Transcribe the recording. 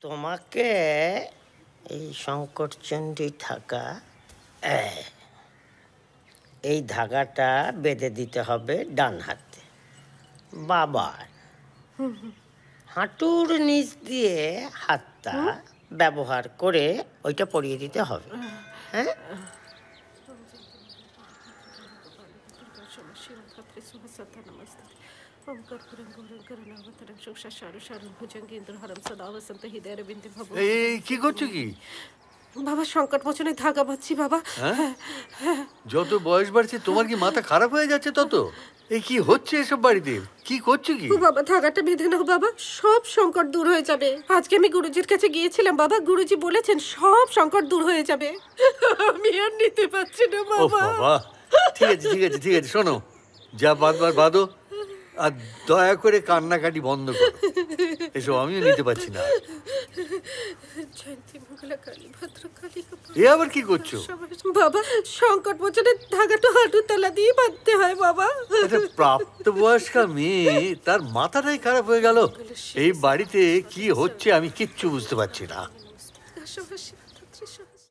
তোমাকে এই সংকটচণ্ডী থাকা এই ধাগাটা বেঁধে দিতে হবে ডান হাতে, বাবার হাঁটুর নিচ দিয়ে হাতটা ব্যবহার করে ওইটা পরিয়ে দিতে হবে। হ্যাঁ, কি করছো কি বাবা? সংকট মোচনে ধাগা বাঁধছি বাবা। যত বয়স বাড়ছে তোমার কি মাথা খারাপ হয়ে যাচ্ছে তত? এই কি হচ্ছে এসব বাড়িতে? কি করছো কি? বাবা ধাগাটা বেঁধে নাও বাবা, সব সংকট দূর হয়ে যাবে। আজকে আমি গুরুজির কাছে গিয়েছিলাম বাবা, গুরুজি বলেছেন সব সংকট দূর হয়ে যাবে। আমি আর নিতে পারছি না বাবা। ঠিক আছে ঠিক আছে ঠিক আছে, শোনো, যা বাঁধবার বাঁধো, আর দয়া করে কান্নাকাটি বন্ধ করো। এসব আমিও নিতে পারছি না। এ আবার কি করছো? বাবা সংকট মোচনের ধাগাটা হাঁটুর তলা দিয়ে বাঁধতে হয় বাবা। প্রাপ্তবয়স্কা মেয়ে, তার মাথাটাই খারাপ হয়ে গেল। এই বাড়িতে কি হচ্ছে আমি কিচ্ছু বুঝতে পারছি না।